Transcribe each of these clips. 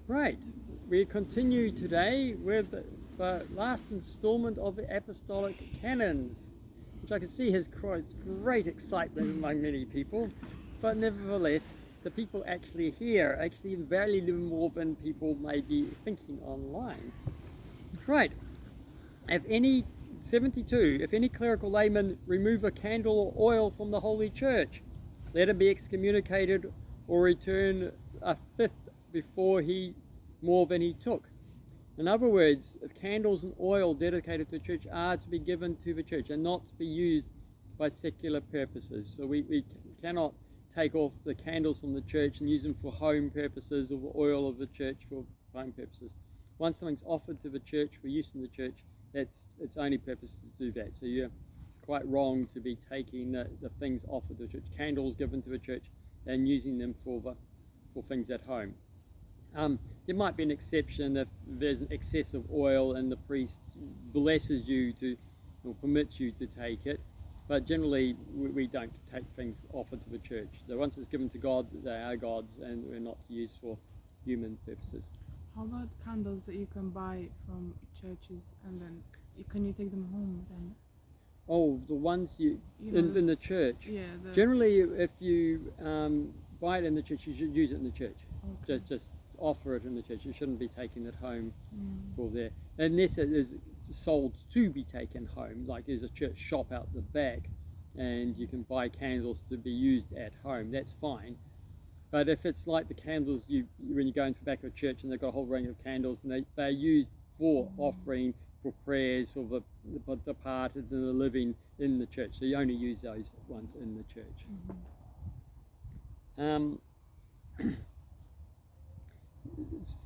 Right, we continue today with the last installment of the Apostolic Canons, which I can see has caused great excitement among many people, but nevertheless, the people actually here actually value them more than people may be thinking online. Right, if any 72, if any clerical layman remove a candle or oil from the Holy Church, let him be excommunicated or return a fifth before he more than he took. In other words, candles and oil dedicated to the church are to be given to the church and not to be used by secular purposes. So we cannot take off the candles from the church and use them for home purposes, or the oil of the church for home purposes. Once something's offered to the church for use in the church, that's its only purpose is to do that. So it's quite wrong to be taking the things offered to the church, candles given to the church, and using them for things at home. There might be an exception if there's an excess of oil and the priest blesses you to, or permits you to take it, but generally we don't take things offered to the church. So once it's given to God, they are God's and we're not to use for human purposes. How about candles that you can buy from churches and then can you take them home then? Oh, the ones in the church. Yeah. Generally, if you buy it in the church, you should use it in the church. Okay. Just offer it in the church. You shouldn't be taking it home for there, unless it is sold to be taken home. Like there's a church shop out the back, and you can buy candles to be used at home. That's fine. But if it's like the candles when you go into the back of a church and they've got a whole range of candles and they're used for offering, for prayers, for the departed and the living in the church. So you only use those ones in the church.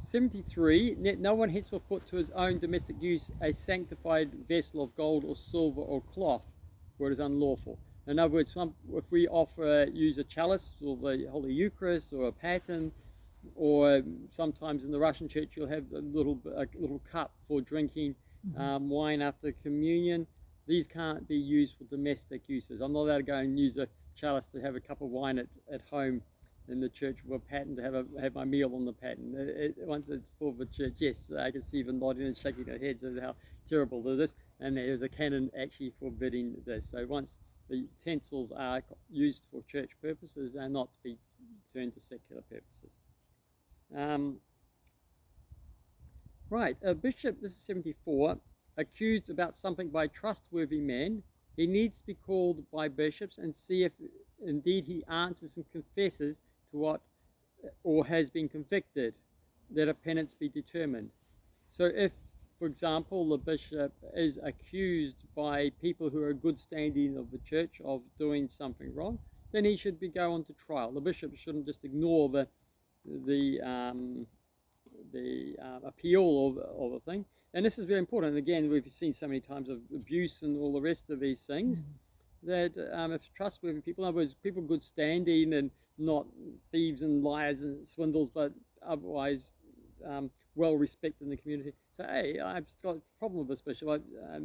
73, no one henceforth put to his own domestic use a sanctified vessel of gold or silver or cloth, for it is unlawful. In other words, if we use a chalice or the Holy Eucharist or a paten, or sometimes in the Russian church you'll have a little cup for drinking wine after communion. These can't be used for domestic uses. I'm not allowed to go and use a chalice to have a cup of wine at home in the church with a paten to have my meal on the paten. Once it's for the church, yes, I can see them nodding and shaking their heads as how terrible it is, and there's a canon actually forbidding this. So once the utensils are used for church purposes and not to be turned to secular purposes. Right, a bishop, this is 74, accused about something by a trustworthy man, he needs to be called by bishops and see if indeed he answers and confesses to what or has been convicted, that a penance be determined. So if, for example, the bishop is accused by people who are good standing of the church of doing something wrong, then he should go on to trial. The bishop shouldn't just ignore the appeal of a thing. And this is very important. Again, we've seen so many times of abuse and all the rest of these things, that if trustworthy people, in other words, people good standing and not thieves and liars and swindles, but otherwise well respected in the community, say, hey, I've got a problem with this bishop,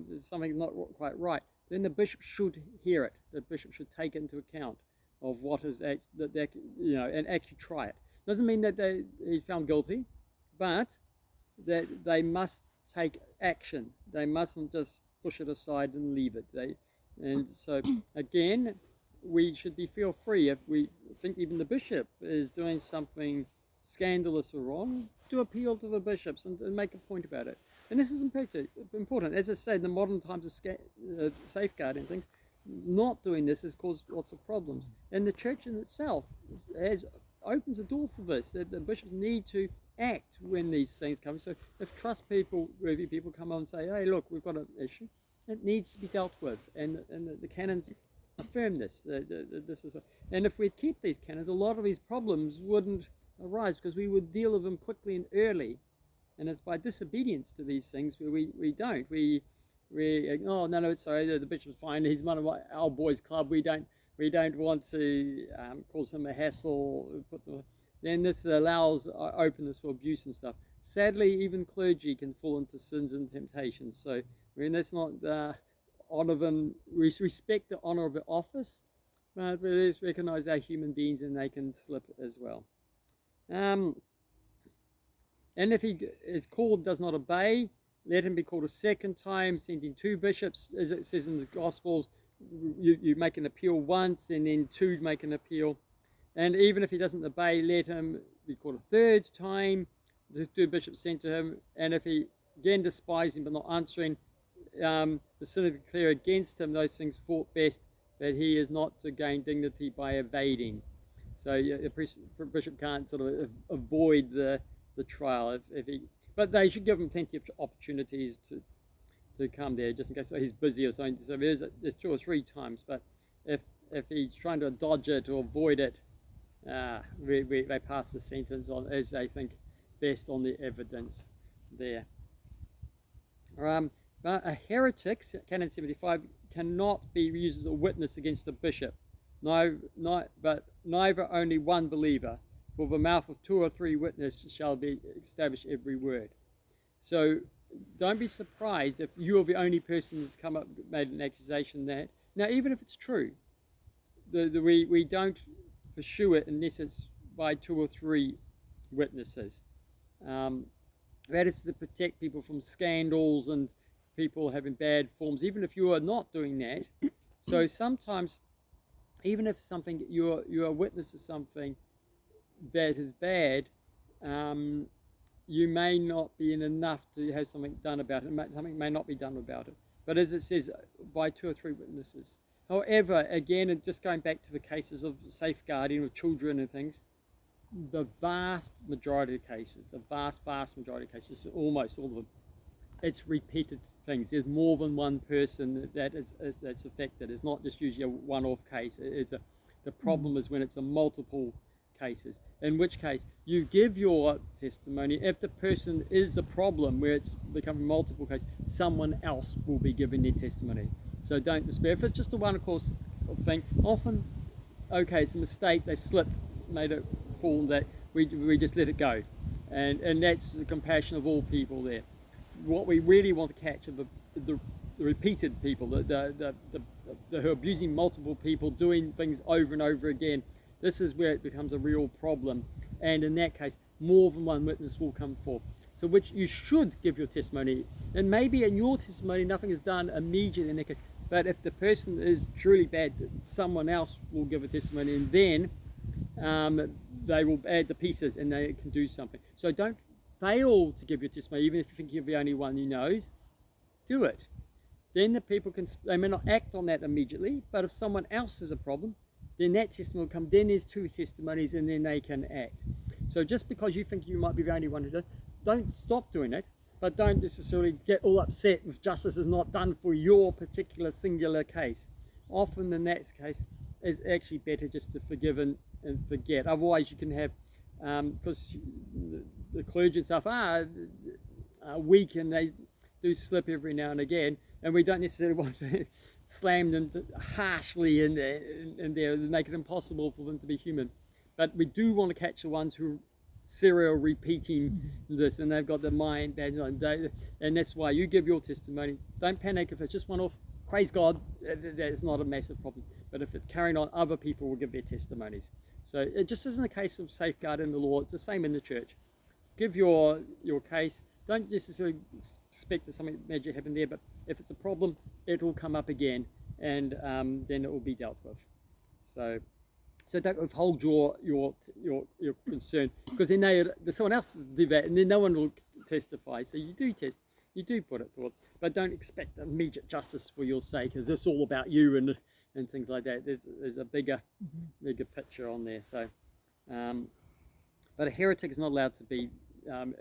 there's something not quite right, then the bishop should hear it. The bishop should take it into account of what is and actually try it. Doesn't mean that he's found guilty, but that they must take action. They mustn't just push it aside and leave it. And so again, we should feel free if we think even the bishop is doing something scandalous or wrong, to appeal to the bishops and make a point about it. And this is important. As I say, in the modern times of safeguarding things, not doing this has caused lots of problems. And the church in itself opens the door for this, that the bishops need to act when these things come. So if worthy people come on and say, hey, look, we've got an issue, it needs to be dealt with. And the canons affirm this. And if we keep these canons, a lot of these problems wouldn't arise because we would deal with them quickly and early. And it's by disobedience to these things where we don't. Oh, no, sorry, the bishop's fine. He's one of our boys' club. We don't want to cause him a hassle. Then this allows openness for abuse and stuff. Sadly, even clergy can fall into sins and temptations. So, that's not honor them. We respect the honor of the office, but we just recognize they're human beings and they can slip as well. And if he is called, does not obey, let him be called a second time, sending 2 bishops, as it says in the Gospels. You make an appeal once, and then 2 make an appeal. And even if he doesn't obey, let him be called a 3rd time, the 2 bishops sent to him. And if he again despises him but not answering, the synod declare against him those things thought best, that he is not to gain dignity by evading. So a bishop can't sort of avoid the trial if he, but they should give him plenty of opportunities to come there, just in case he's busy or something. So there's 2 or 3 times, but if he's trying to dodge it or avoid it, they pass the sentence on as they think best on the evidence there. But a heretic, Canon 75, cannot be used as a witness against a bishop. But neither only one believer, for the mouth of 2 or 3 witnesses shall be established every word. So don't be surprised if you're the only person that's come up made an accusation that. Now, even if it's true, we don't pursue it unless it's by 2 or 3 witnesses. That is to protect people from scandals and people having bad forms, even if you are not doing that. So sometimes, even if you're a witness to something that is bad, you may not be in enough to have something done about it. Something may not be done about it. But as it says, by 2 or 3 witnesses. However, again, and just going back to the cases of safeguarding of children and things, the vast majority of cases, vast majority of cases, almost all of them, it's repeated things. There's more than one person that's affected. It's not just usually a one-off case. The problem is when it's a multiple cases, in which case you give your testimony. If the person is a problem where it's becoming multiple cases, someone else will be giving their testimony. So don't despair. If it's just a one-course thing, often, okay, it's a mistake, they've slipped, made it fall, that we just let it go. And that's the compassion of all people there. What we really want to catch are the repeated people, the who are abusing multiple people, doing things over and over again. This is where it becomes a real problem. And in that case, more than one witness will come forth. So which you should give your testimony. And maybe in your testimony, nothing is done immediately in that case. But if the person is truly bad, someone else will give a testimony, and then they will add the pieces and they can do something. So don't fail to give your testimony, even if you think you're the only one who knows. Do it. Then the people they may not act on that immediately, but if someone else has a problem, then that testimony will come. Then there's 2 testimonies, and then they can act. So just because you think you might be the only one who does, don't stop doing it, but don't necessarily get all upset if justice is not done for your particular singular case. Often in that case, it's actually better just to forgive and forget. Otherwise you can have, because the clergy and stuff are weak and they do slip every now and again, and we don't necessarily want to slam them harshly in there and make it impossible for them to be human. But we do want to catch the ones who are serial repeating this, and they've got the mind bad, and that's why you give your testimony. Don't panic if it's just one off. Praise God, that's not a massive problem. But if it's carrying on, other people will give their testimonies. So it just isn't a case of safeguarding the law. It's the same in the church. Give your case. Don't necessarily expect that something magic happened there, but if it's a problem, it will come up again, and then it will be dealt with. So don't withhold your concern, because then someone else will do that, and then no one will testify. So you do put it forward, but don't expect immediate justice for your sake, because it's all about you and things like that. There's a bigger picture on there. So, but a heretic is not allowed to be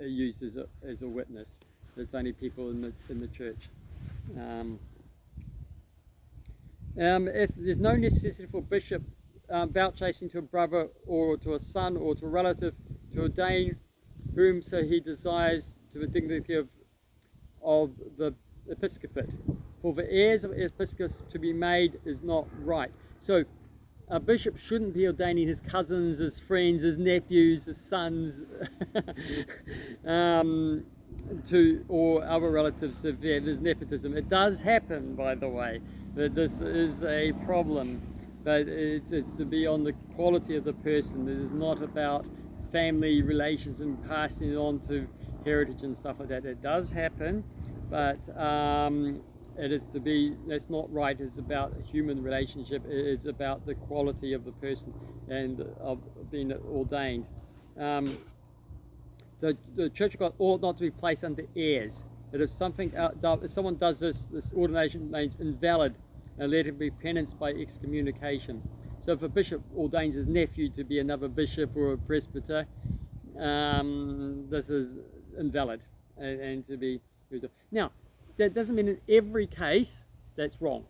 used as a witness. It's only people in the church. If there's no necessity for a bishop vouchsafing to a brother or to a son or to a relative to ordain whom so he desires to the dignity of the episcopate, for the heirs of episcopus to be made is not right. So a bishop shouldn't be ordaining his cousins, his friends, his nephews, his sons, or other relatives if there's nepotism. It does happen, by the way, that this is a problem, but it's to be on the quality of the person. It is not about family relations and passing it on to heritage and stuff like that. It does happen, but that's not right. It's about a human relationship. It is about the quality of the person and of being ordained. The Church of God ought not to be placed under heirs. That if someone does this ordination remains invalid, and let it be penance by excommunication. So if a bishop ordains his nephew to be another bishop or a presbyter, this is invalid and to be. Now, that doesn't mean in every case that's wrong.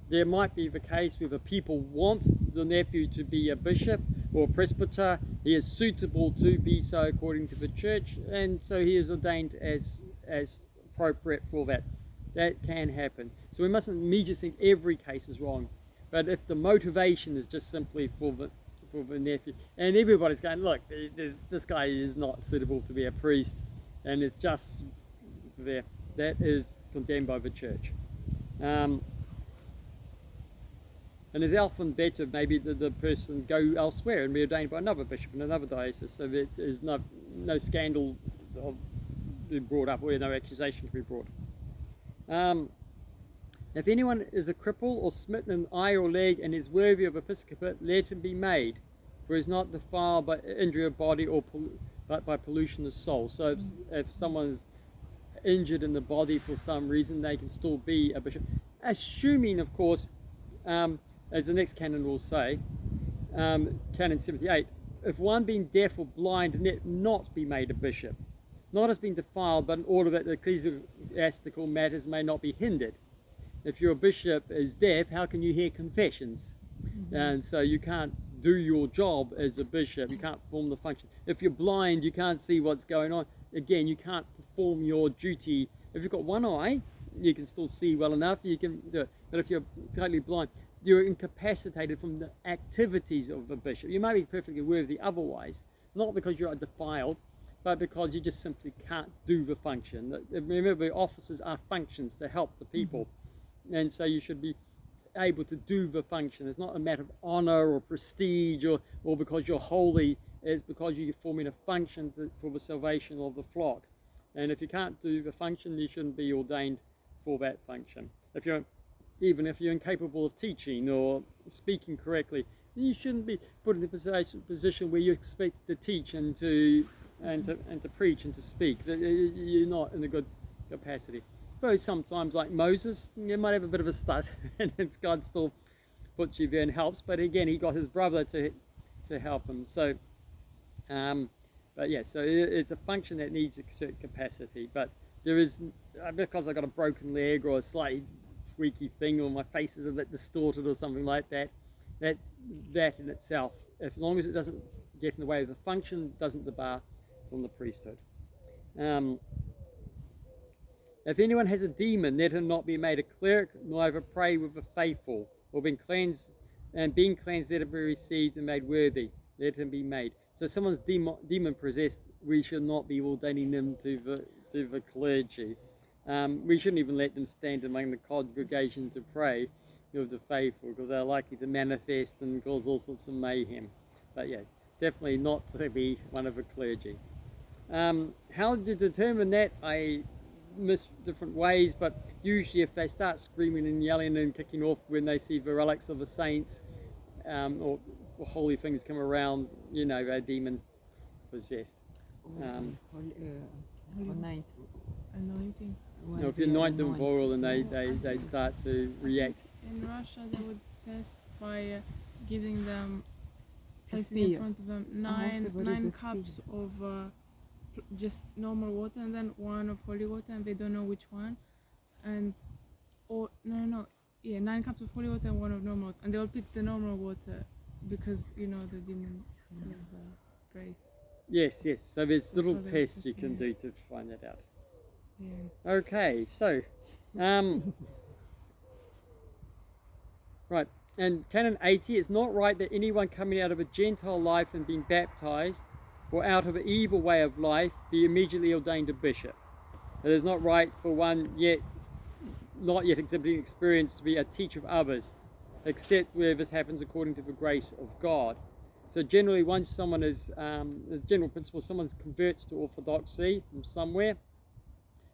There might be the case where the people want the nephew to be a bishop or a presbyter. He is suitable to be so according to the church, and so he is ordained as appropriate for that. That can happen. So we mustn't immediately think every case is wrong. But if the motivation is just simply for the nephew, and everybody's going, look, this guy is not suitable to be a priest, and it's just there, that is condemned by the church. And it's often better maybe that the person go elsewhere and be ordained by another bishop in another diocese, so that there's no scandal of being brought up or no accusation to be brought. If anyone is a cripple or smitten in eye or leg and is worthy of episcopate, let him be made, for he is not defiled by injury of body but by pollution of soul. So if someone's injured in the body for some reason, they can still be a bishop, assuming, of course, as the next canon will say, Canon 78, if one being deaf or blind not be made a bishop, not as being defiled, but in order that the ecclesiastical matters may not be hindered. If your bishop is deaf, how can you hear confessions? And so you can't do your job as a bishop. You can't perform the function. If you're blind, you can't see what's going on. Again, you can't perform your duty. If you've got one eye, you can still see well enough. You can do it. But if you're totally blind, you're incapacitated from the activities of a bishop. You might be perfectly worthy otherwise, not because you're defiled, but because you just simply can't do the function. Remember, offices are functions to help the people. And so you should be able to do the function. It's not a matter of honor or prestige or because you're holy. It's because you're forming a function for the salvation of the flock. And if you can't do the function, you shouldn't be ordained for that function. Even if you're incapable of teaching or speaking correctly, you shouldn't be put in a position where you're expected to teach and to preach and to speak. You're not in a good capacity. Though sometimes, like Moses, you might have a bit of a stut, and God still puts you there and helps. But again, he got his brother to help him. So, but yeah, so it's a function that needs a certain capacity. But there is, because I got a broken leg or a slightly squeaky thing, or my face is a bit distorted or something like that. That in itself, as long as it doesn't get in the way of the function, doesn't debar from the priesthood. If anyone has a demon, let him not be made a cleric, neither pray with the faithful, or being cleansed, let him be received and made worthy. Let him be made. So if someone's demon possessed, we should not be ordaining them to the clergy. We shouldn't even let them stand among the congregation to pray with the faithful, because they're likely to manifest and cause all sorts of mayhem. But yeah, definitely not to be one of the clergy. How do you determine that? I miss different ways, but usually if they start screaming and yelling and kicking off when they see the relics of the saints or holy things come around, they're demon possessed. Anointing. If you anoint them with oil and they start to react. In Russia, they would test by giving them, placing in front of them nine cups of just normal water, and then one of holy water, and they don't know which one. 9 cups of holy water and one of normal water, and they will pick the normal water because the demon has grace. Yes. So there's little tests you can do to find that out. Yeah. Okay, so right, and Canon 80, it's not right that anyone coming out of a Gentile life and being baptized or out of an evil way of life be immediately ordained a bishop. It is not right for one not yet exhibiting experience to be a teacher of others, except where this happens according to the grace of God. So generally, once someone is, the general principle, someone converts to Orthodoxy from somewhere,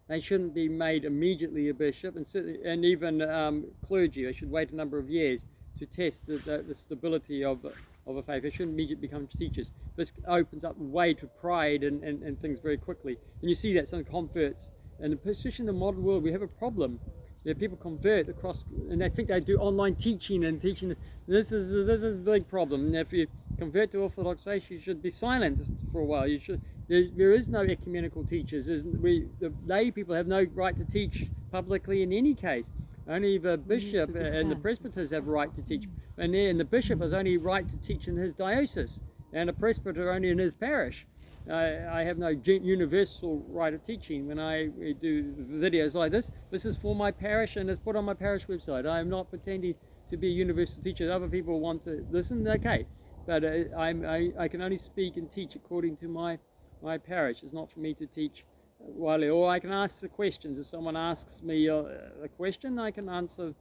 they shouldn't be made immediately a bishop, and certainly, and even clergy. They should wait a number of years to test the stability of a faith. They shouldn't immediately become teachers. This opens up way to pride and things very quickly. And you see that some converts, and especially in the modern world, we have a problem. Yeah, people convert across, and they think they do online teaching and teaching. This is a big problem. And if you convert to Orthodox faith, you should be silent for a while. You should. There is no ecumenical teachers. The lay people have no right to teach publicly in any case. Only the bishop and the presbyters have a right to teach, and the bishop has only right to teach in his diocese, and a presbyter only in his parish. I have no universal right of teaching. When I do videos like this is for my parish and it's put on my parish website. I am not pretending to be a universal teacher. Other people want to listen, okay, but I can only speak and teach according to my parish. It's not for me to teach widely, or I can ask the questions. If someone asks me a question, I can answer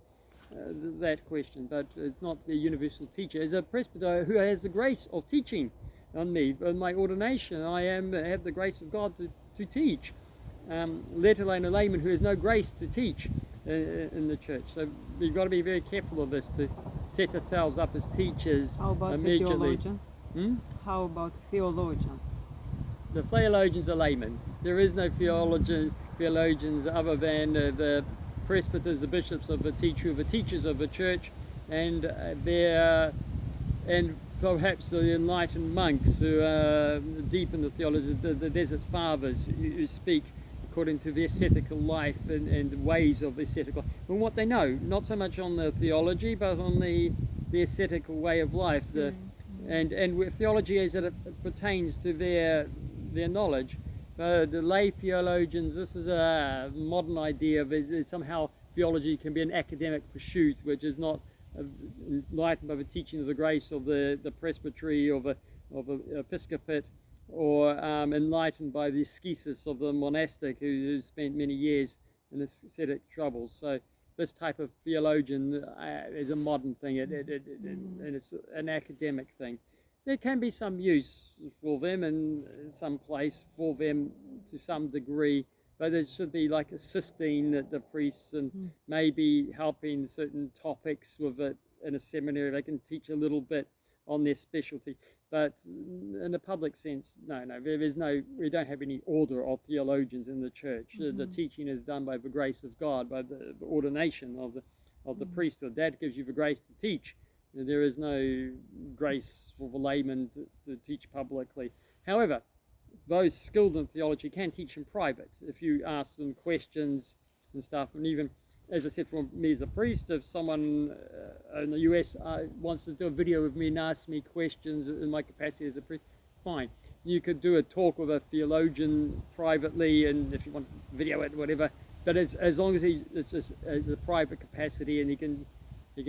that question, but it's not the universal teacher. As a presbyter who has the grace of teaching on me, in my ordination, I have the grace of God to teach, let alone a layman who has no grace to teach in the church. So we've got to be very careful of this, to set ourselves up as teachers. How about immediately. the theologians? How about theologians? The theologians are laymen. There is no theologians other than the presbyters, the bishops of the teachers of the church, and perhaps the enlightened monks who are deep in the theology, the desert fathers who speak according to the ascetical life and ways of the ascetical life, and what they know, not so much on the theology, but on the ascetical way of life, and with theology as it pertains to their knowledge. The lay theologians, this is a modern idea of somehow theology can be an academic pursuit, which is not enlightened by the teaching of the grace of the presbytery or the episcopate, or enlightened by the ascesis of the monastic who spent many years in ascetic troubles. So this type of theologian is a modern thing, and it's an academic thing. There can be some use for them and some place for them to some degree, but it should be like assisting the priests and maybe helping certain topics with it in a seminary. They can teach a little bit on their specialty, but in a public sense, no, we don't have any order of theologians in the church. The teaching is done by the grace of God, by the ordination of the priesthood. That gives you the grace to teach. There is no grace for the layman to teach publicly. However, those skilled in theology can teach in private if you ask them questions and stuff. And even, as I said, for me as a priest, if someone in the US wants to do a video with me and ask me questions in my capacity as a priest, fine. You could do a talk with a theologian privately, and if you want to video it, whatever. But as long as it's just as a private capacity, and he can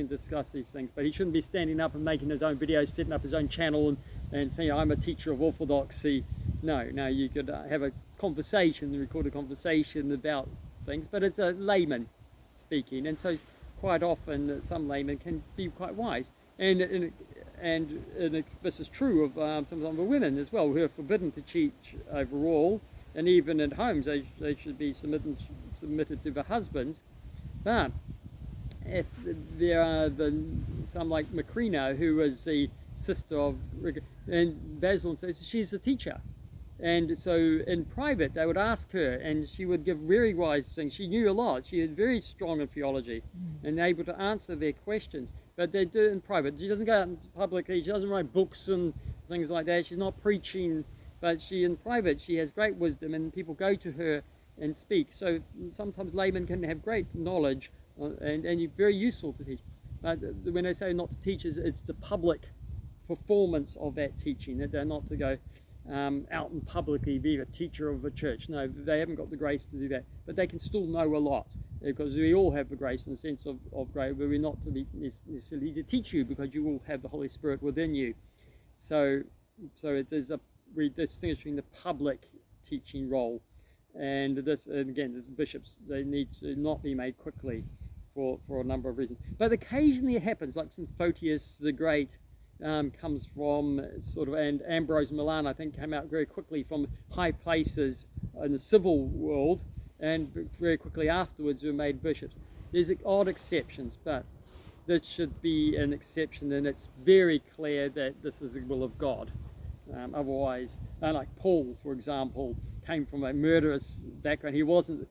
discuss these things, but he shouldn't be standing up and making his own videos, setting up his own channel and saying, I'm a teacher of orthodoxy. No, you could have a conversation, record a conversation about things, but it's a layman speaking, and so quite often some laymen can be quite wise, and this is true of some of the women as well, who are forbidden to teach overall, and even at homes they should be submitted to the husbands. But if there are some like Macrina, who was the sister of, and Basil says she's a teacher, and so in private they would ask her, and she would give very wise things. She knew a lot. She was very strong in theology and able to answer their questions. But they do it in private. She doesn't go out publicly. She doesn't write books and things like that. She's not preaching, but in private she has great wisdom, and people go to her and speak. So sometimes laymen can have great knowledge and very useful to teach. But when I say not to teach, it's the public performance of that teaching, that they're not to go out and publicly be a teacher of the church. No, they haven't got the grace to do that, but they can still know a lot, because we all have the grace in the sense of grace, but we're not to be necessarily to teach you, because you will have the Holy Spirit within you. So it is we're distinguishing the public teaching role, and this, and again, the bishops, they need to not be made quickly for a number of reasons. But occasionally it happens, like St. Photius the Great, comes from sort of, and Ambrose Milan, I think, came out very quickly from high places in the civil world, and very quickly afterwards were made bishops. There's odd exceptions, but this should be an exception, and it's very clear that this is the will of God. Otherwise, like Paul, for example, came from a murderous background. He wasn't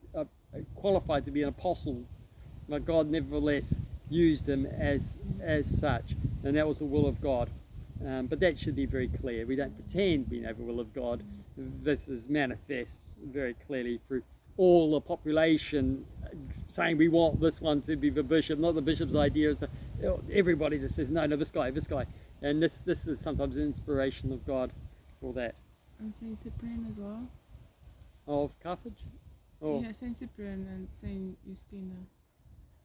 qualified to be an apostle, but God nevertheless used him as such, and that was the will of God. But that should be very clear. We don't pretend we know the will of God. This is manifest very clearly through all the population saying we want this one to be the bishop, not the bishop's idea. It's everybody just says no, this guy, and this is sometimes an inspiration of God for that. And Saint Cyprian as well. Of Carthage? Oh. Yeah, Saint Cyprian and Saint Justina.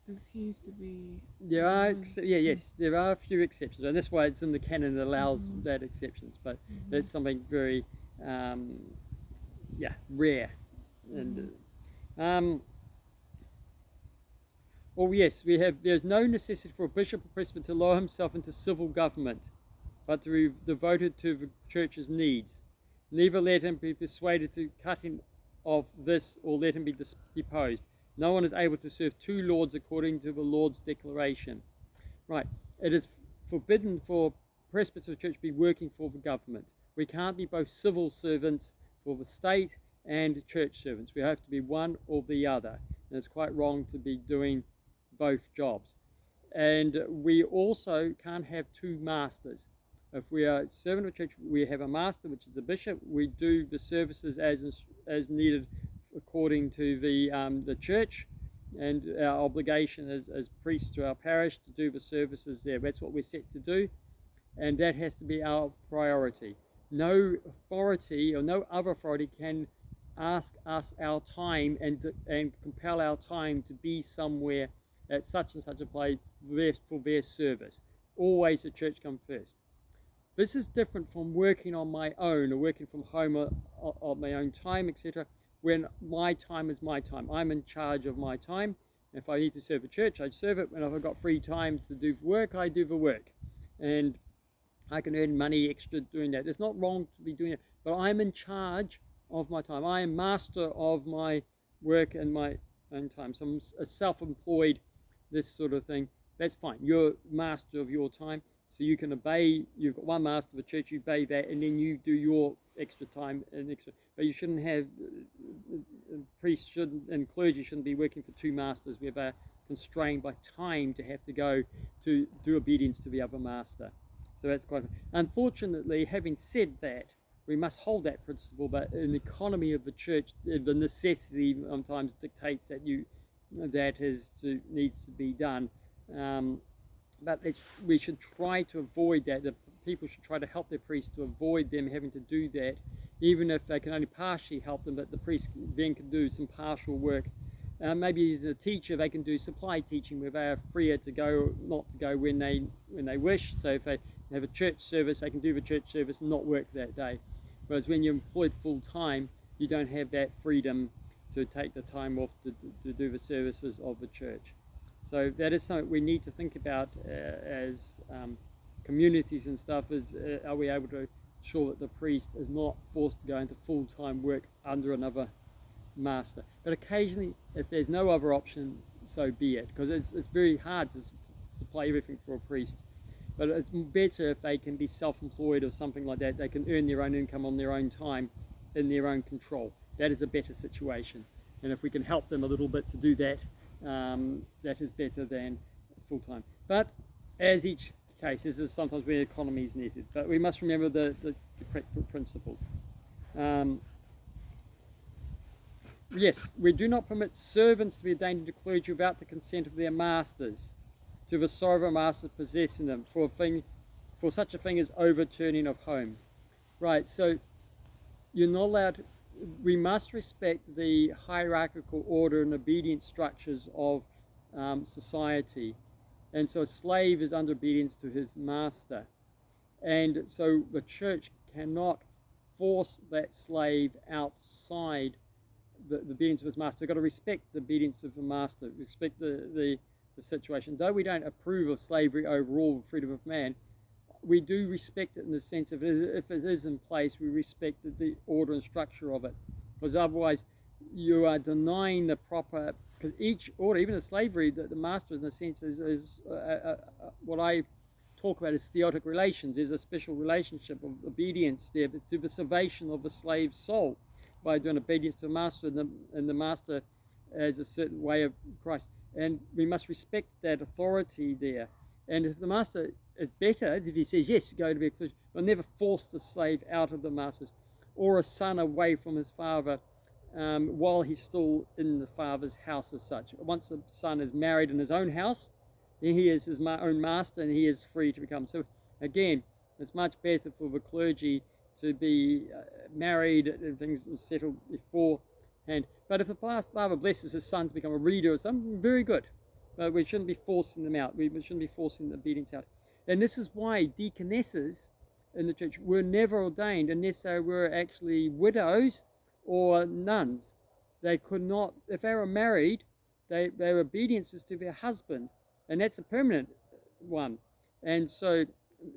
Because he used to be... There are a few exceptions, and that's why it's in the canon that allows that exceptions, but that's something very rare. And there's no necessity for a bishop or presbyter to lower himself into civil government, but to be devoted to the church's needs. Neither let him be persuaded to cut him of this, or let him be deposed. No one is able to serve two lords according to the Lord's declaration. Right, it is forbidden for presbyters of the church to be working for the government. We can't be both civil servants for the state and church servants. We have to be one or the other. And it's quite wrong to be doing both jobs. And we also can't have two masters. If we are a servant of the church, we have a master, which is a bishop. We do the services as needed according to the church, and our obligation as priests to our parish to do the services there. That's what we're set to do, and that has to be our priority. No authority or no other authority can ask us our time and compel our time to be somewhere at such and such a place for their service. Always the church comes first. This is different from working on my own or working from home on my own time, etc. When my time is my time. I'm in charge of my time. If I need to serve a church, I serve it. When I've got free time to do work, I do the work. And I can earn money extra doing that. It's not wrong to be doing it, but I'm in charge of my time. I am master of my work and my own time. So I'm a self-employed, this sort of thing. That's fine. You're master of your time. So you can obey, you've got one master of the church, you obey that, and then you do your extra time and extra. But you shouldn't have, priests shouldn't, and clergy shouldn't be working for two masters. We are constrained by time to have to go to do obedience to the other master. So that's quite, unfortunately, having said that, we must hold that principle, but in the economy of the church, the necessity sometimes dictates that needs to be done. But we should try to avoid that. The people should try to help their priests to avoid them having to do that, even if they can only partially help them, but the priest then can do some partial work. Maybe as a teacher, they can do supply teaching where they are freer to go, not to go when they wish. So if they have a church service, they can do the church service and not work that day. Whereas when you're employed full time, you don't have that freedom to take the time off to do the services of the church. So that is something we need to think about as communities and stuff, are we able to ensure that the priest is not forced to go into full-time work under another master. But occasionally, if there's no other option, so be it, because it's very hard to supply everything for a priest. But it's better if they can be self-employed or something like that. They can earn their own income on their own time, in their own control. That is a better situation. And if we can help them a little bit to do that, that is better than full-time. But as each case, this is sometimes where economy is needed. But we must remember the principles. Yes, we do not permit servants to be ordained into clergy without the consent of their masters, to the sorrow of a master possessing them, for such a thing as overturning of homes. Right, so you're not allowed, we must respect the hierarchical order and obedience structures of society. And so a slave is under obedience to his master. And so the church cannot force that slave outside the obedience of his master. We've got to respect the obedience of the master, respect the situation. Though we don't approve of slavery overall, freedom of man, we do respect it in the sense of if it is in place, we respect the order and structure of it, because otherwise you are denying the proper, because each order, even in slavery, the master in a sense is what I talk about is theotic relations. There's a special relationship of obedience there to the salvation of the slave's soul by doing obedience to the master, and the master as a certain way of Christ. And we must respect that authority there. And if the master is better, if he says, yes, go to be a Christian, we'll never force the slave out of the master's, or a son away from his father while he's still in the father's house as such. Once the son is married in his own house, he is his own master and he is free to become. So again, it's much better for the clergy to be married and things settled beforehand. But if the father blesses his son to become a reader or something, very good. But we shouldn't be forcing them out. We shouldn't be forcing the obedience out. And this is why deaconesses in the church were never ordained unless they were actually widows or nuns. They could not, if they were married, their obedience is to their husband, and that's a permanent one. And so,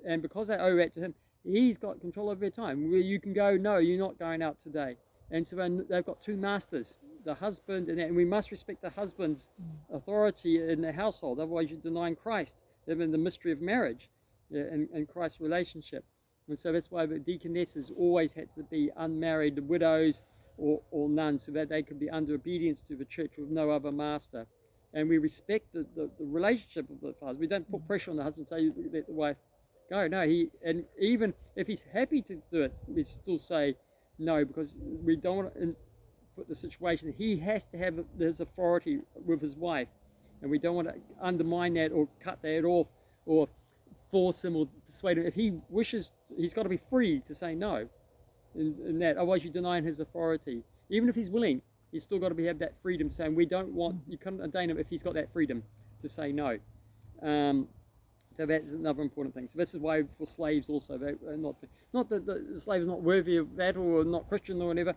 and because they owe that to him, he's got control over their time. Where you can go, no, you're not going out today. And so they've got two masters, the husband, and we must respect the husband's authority in the household. Otherwise, you're denying Christ, even the mystery of marriage and Christ's relationship. And so that's why the deaconesses always had to be unmarried widows or nuns, so that they could be under obedience to the church with no other master. And we respect the relationship of the father. We don't put pressure on the husband, say, let the wife go. No, and even if he's happy to do it, we still say no, because we don't want to put the situation. He has to have his authority with his wife, and we don't want to undermine that or cut that off or force him or persuade him. If he wishes, he's got to be free to say no in that. Otherwise, you're denying his authority. Even if he's willing, he's still got to have that freedom, saying we don't want, you can't ordain him if he's got that freedom to say no. So that's another important thing. So this is why for slaves also, they are not that the slave is not worthy of that or not Christian or whatever.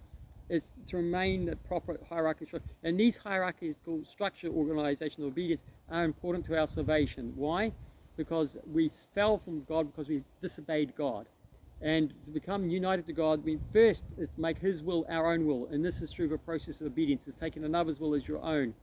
It's to remain the proper hierarchical structure. And these hierarchical structure, organization, of obedience are important to our salvation. Why? Because we fell from God because we disobeyed God. And to become united to God, we first is to make His will our own will. And this is through the process of obedience. It's taking another's will as your own.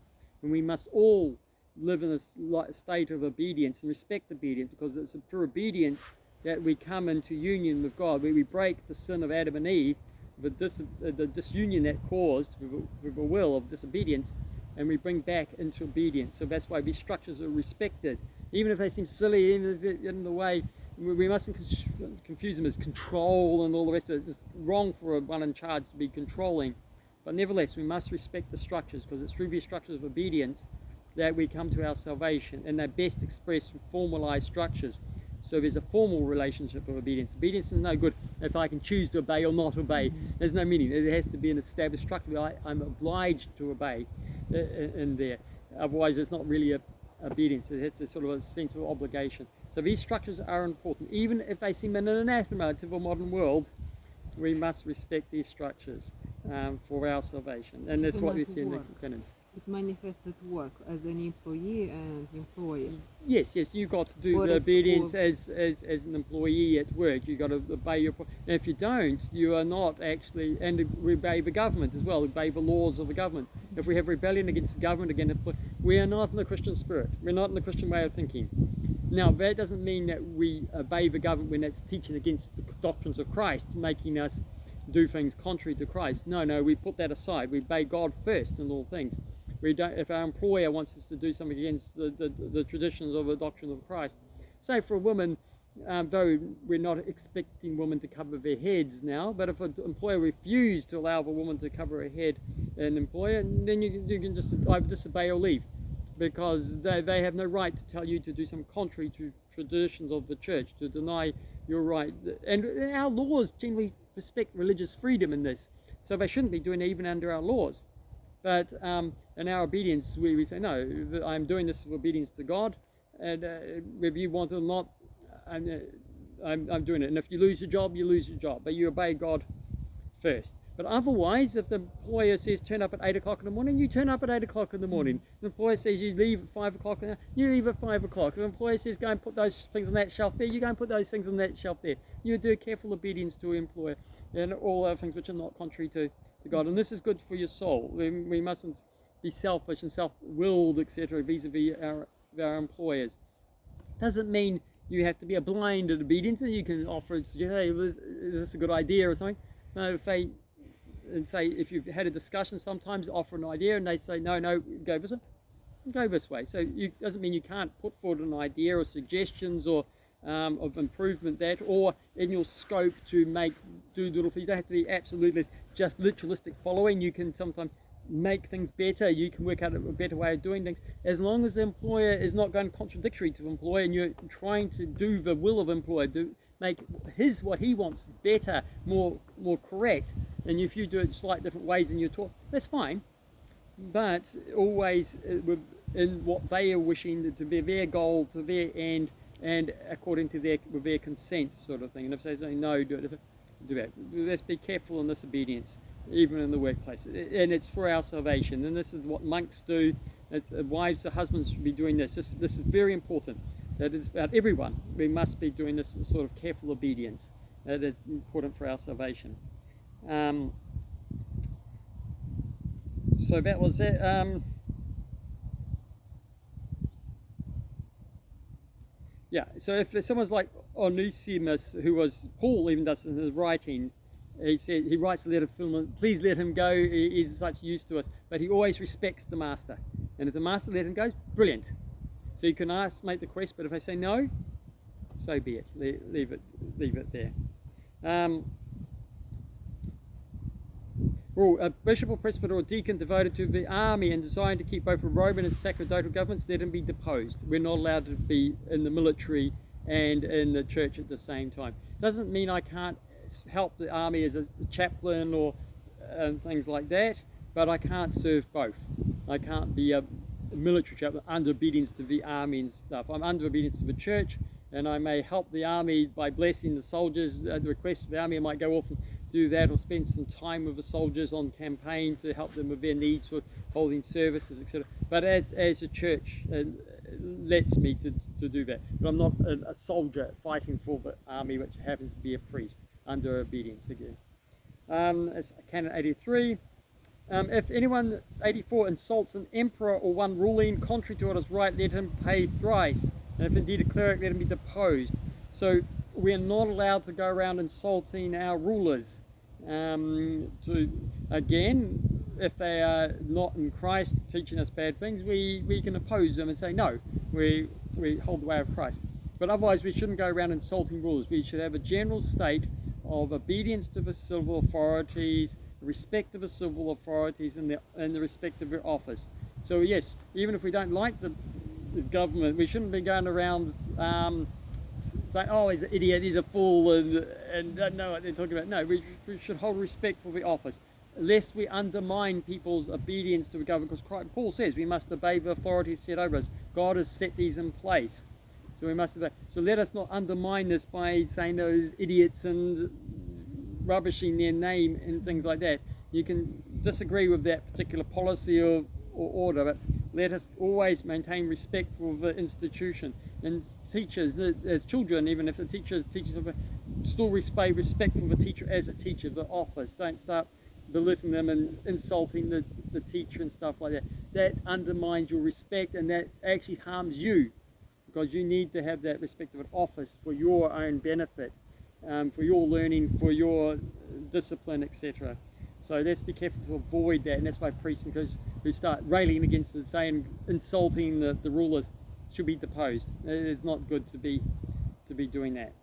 And we must all live in a state of obedience and respect obedience, because it's through obedience that we come into union with God, where we break the sin of Adam and Eve, the disunion that caused with a will of disobedience, and we bring back into obedience. So that's why these structures are respected. Even if they seem silly, even if they're in the way, we mustn't confuse them as control and all the rest of it. It's wrong for one in charge to be controlling. But nevertheless, we must respect the structures, because it's through these structures of obedience that we come to our salvation, and they're best expressed through formalized structures. So there's a formal relationship of obedience. Obedience is no good if I can choose to obey or not obey. There's no meaning. It has to be an established structure. I'm obliged to obey in there. Otherwise, it's not really obedience. It has to sort of a sense of obligation. So these structures are important. Even if they seem an anathema to the modern world, we must respect these structures for our salvation. And that's what we see in the canons. It manifests at work as an employee and employer. Yes, you've got to do the obedience as an employee at work. You've got to obey your... And if you don't, you are not actually... And we obey the government as well, obey the laws of the government. If we have rebellion against the government, we are not in the Christian spirit. We're not in the Christian way of thinking. Now, that doesn't mean that we obey the government when it's teaching against the doctrines of Christ, making us do things contrary to Christ. No, we put that aside. We obey God first in all things. We don't. If our employer wants us to do something against the traditions of the doctrine of Christ, say for a woman, though we're not expecting women to cover their heads now, but if an employer refused to allow the woman to cover her head, an employer, then you can just either disobey or leave, because they have no right to tell you to do something contrary to traditions of the church, to deny your right. And our laws generally respect religious freedom in this, so they shouldn't be doing it even under our laws. But in our obedience, we say, no, I'm doing this with obedience to God, and whether you want it or not, I'm doing it. And if you lose your job, you lose your job, but you obey God first. But otherwise, if the employer says turn up at 8 o'clock in the morning, you turn up at 8 o'clock in the morning. If the employer says you leave at 5 o'clock, you leave at 5 o'clock. If the employer says go and put those things on that shelf there, you go and put those things on that shelf there. You do careful obedience to your employer and all other things which are not contrary to God. And this is good for your soul. We mustn't be selfish and self-willed, etc., vis-a-vis our employers. Doesn't mean you have to be a blind in obedience, and you can offer and suggest, hey, is this a good idea or something? No, if you've had a discussion, sometimes offer an idea and they say, no, go this way. So it doesn't mean you can't put forward an idea or suggestions or of improvement or in your scope to do little things. You don't have to be absolutely just literalistic following. You can sometimes make things better. You can work out a better way of doing things, as long as the employer is not going contradictory to the employer and you're trying to do the will of the employer, make what he wants better, more correct. And if you do it slightly different ways than you're taught, that's fine, but always in what they are wishing to be their goal, to their end, and according to their consent, sort of thing. And if they say no, do that. Let's be careful in this obedience, even in the workplace, and it's for our salvation. And this is what monks do. Wives or husbands should be doing this. This is very important. That is about everyone. We must be doing this sort of careful obedience. That is important for our salvation. So that was it. So if someone's like Onesimus, who was, Paul even does in his writing, he writes a letter to Philemon, please let him go, he's such use to us, but he always respects the master. And if the master let him go, brilliant. So you can make the request, but if they say no, so be it. Leave it there. A bishop or presbyter or deacon devoted to the army and desiring to keep both a Roman and sacerdotal governments, let him be deposed. We're not allowed to be in the military and in the church at the same time. Doesn't mean I can't help the army as a chaplain or things like that, but I can't serve both. I can't be a military chaplain under obedience to the army and stuff. I'm under obedience to the church, and I may help the army by blessing the soldiers at the request of the army. I might go off and do that, or spend some time with the soldiers on campaign to help them with their needs for holding services, etc. But as a church lets me to do that. But I'm not a soldier fighting for the army, which happens to be a priest under obedience again. It's Canon 83. If anyone, 84, insults an emperor or one ruling contrary to what is right, let him pay thrice. And if indeed a cleric, let him be deposed. So we're not allowed to go around insulting our rulers. If they are not in Christ teaching us bad things, we can oppose them and say no, we hold the way of Christ. But otherwise we shouldn't go around insulting rulers. We should have a general state of obedience to the civil authorities, respect of the civil authorities, and the respect of their office. So yes, even if we don't like the government, we shouldn't be going around saying, oh, he's an idiot, he's a fool, and don't know what they're talking about. No, we should hold respect for the office, lest we undermine people's obedience to the government, because Paul says we must obey the authorities set over us. God has set these in place, so we must obey. So let us not undermine this by saying those idiots and rubbishing their name and things like that. You can disagree with that particular policy or order, but let us always maintain respect for the institution. And teachers, as children, even if the teacher teaches, still respect for the teacher as a teacher, the office. Don't start belittling them and insulting the teacher and stuff like that. That undermines your respect, and that actually harms you, because you need to have that respect of an office for your own benefit, for your learning, for your discipline, etc. So let's be careful to avoid that, and that's why priests who start railing against the saying, insulting the rulers, should be deposed. It's not good to be doing that.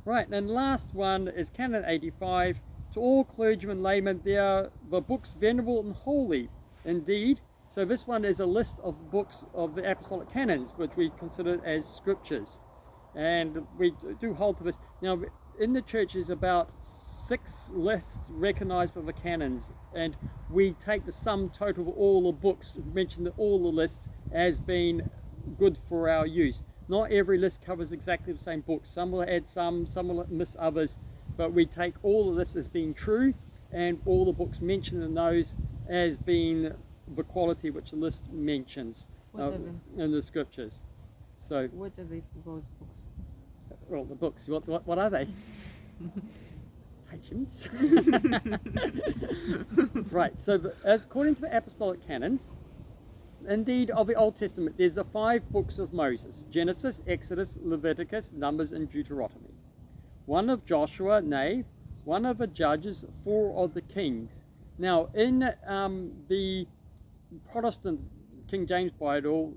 Right, and last one is Canon 85. To all clergymen, laymen, they are the books venerable and holy. Indeed, so this one is a list of books of the Apostolic Canons, which we consider as scriptures. And we do hold to this. Now, in the church is about 6 lists recognized by the canons, and we take the sum total of all the books mentioned in all the lists as being good for our use. Not every list covers exactly the same books. Some will add some will miss others, but we take all of this as being true, and all the books mentioned in those as being the quality which the list mentions in the scriptures. So, what are those books? well, the books, what are they? Patience. Right, so as according to the Apostolic Canons, indeed of the Old Testament, there's the 5 books of Moses: Genesis, Exodus, Leviticus, Numbers, and Deuteronomy. 1 of Joshua, nay, 1 of the Judges, 4 of the Kings. Now, in the Protestant King James Bible,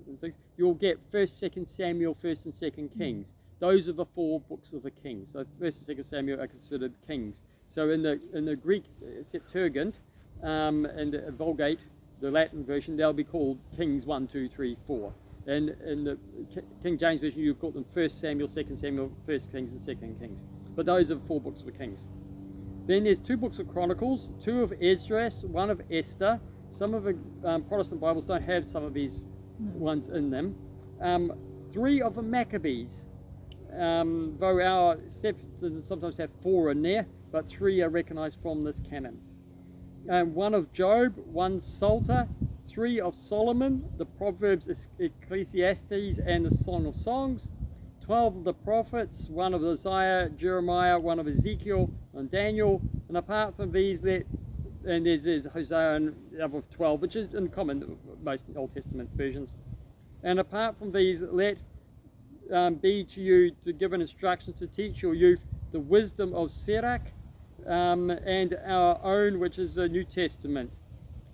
you'll get 1st, 2nd Samuel, 1st and 2nd Kings. Those are the 4 books of the Kings. So 1st and 2nd Samuel are considered kings. So in the Greek Septuagint and the Vulgate, the Latin version, they'll be called Kings 1, 2, 3, 4. And in the King James version, you call them 1st Samuel, 2nd Samuel, 1st Kings, and 2nd Kings. But those are the 4 books of the Kings. Then there's 2 books of Chronicles, 2 of Esdras, 1 of Esther. Some of the Protestant Bibles don't have some of these ones in them. 3 of the Maccabees, though our Septuagint sometimes have 4 in there, but 3 are recognized from this canon. 1 of Job, 1 Psalter, 3 of Solomon, the Proverbs, Ecclesiastes, and the Song of Songs. 12 of the prophets, 1 of Isaiah, Jeremiah, 1 of Ezekiel, and Daniel. And apart from these, there's Hosea and the other 12, which is in common most Old Testament versions. And apart from these, let be to you to give an instruction to teach your youth the wisdom of Sirach, and our own, which is the New Testament.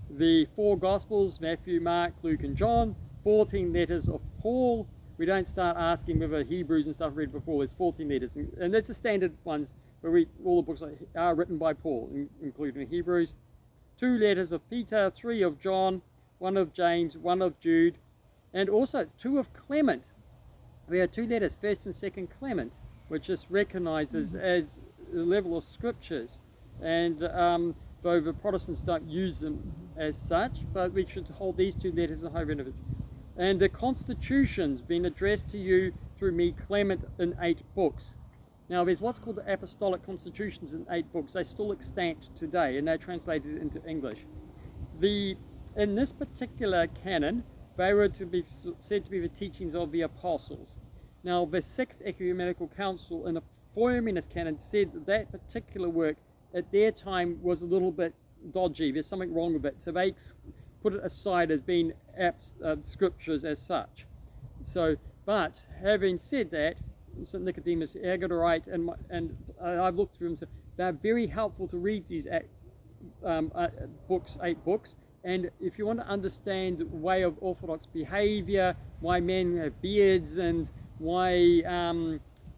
The 4 Gospels, Matthew, Mark, Luke, and John. 14 letters of Paul. We don't start asking whether Hebrews and stuff read before. There's 14 letters, and that's the standard ones where all the books are written by Paul, including Hebrews. 2 letters of Peter, 3 of John, 1 of James, 1 of Jude, and also 2 of Clement. We have 2 letters, 1st and 2nd Clement, which just recognizes as the level of scriptures. And though the Protestants don't use them as such, but we should hold these 2 letters in high reverence. And the constitutions being addressed to you through me, Clement, in 8 books. Now, there's what's called the Apostolic Constitutions in 8 books. They still extant today, and they're translated into English. In this particular canon, they were to be said to be the teachings of the apostles. Now, the 6th Ecumenical Council, in a Forminus canon, said that particular work at their time was a little bit dodgy. There's something wrong with it. So they put it aside as being scriptures as such. So, but having said that, St. Nicodemus Agorite and I've looked through them, so they're very helpful to read these 8 books. And if you want to understand the way of Orthodox behavior, why men have beards, and why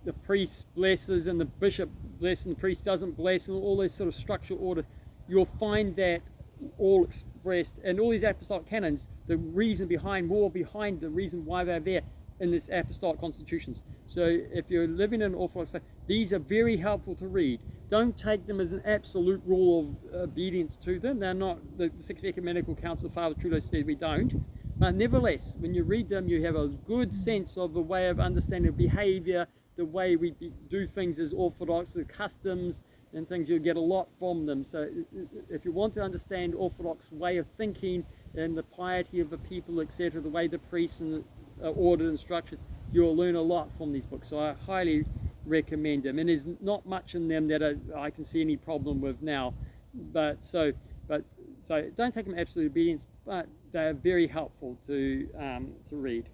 the priest blesses and the bishop blesses and the priest doesn't bless, and all this sort of structural order, you'll find that all expressed, and all these apostolic canons, the reason behind the reason why they're there in this apostolic constitutions. So if you're living in Orthodox faith, these are very helpful to read. Don't take them as an absolute rule of obedience to them. They're not. The 6th Ecumenical Council, Father Trudeau said we don't. But nevertheless, when you read them, you have a good sense of the way of understanding behavior, the way we do things as Orthodox, the customs and things. You'll get a lot from them. So if you want to understand Orthodox way of thinking and the piety of the people, etc., the way the priests and ordered and structured, you'll learn a lot from these books. So I highly recommend them. And there's not much in them that I can see any problem with now. So don't take them absolute obedience, but they're very helpful to read.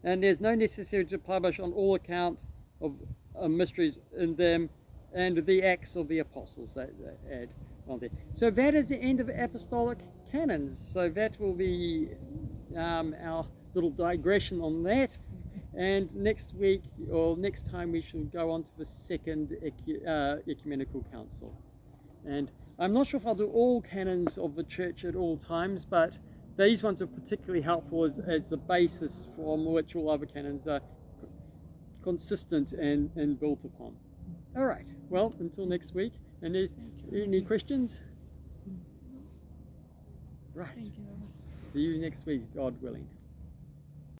And there's no necessity to publish on all account of mysteries in them, and the Acts of the Apostles that add on there. So that is the end of the Apostolic Canons. So that will be our little digression on that. And next week, or next time, we shall go on to the 2nd Ecumenical Council. And I'm not sure if I'll do all canons of the Church at all times, but these ones are particularly helpful as the basis from which all other canons are consistent and built upon. All right, well, until next week. And there's any questions? Right. Thank you. See you next week, God willing.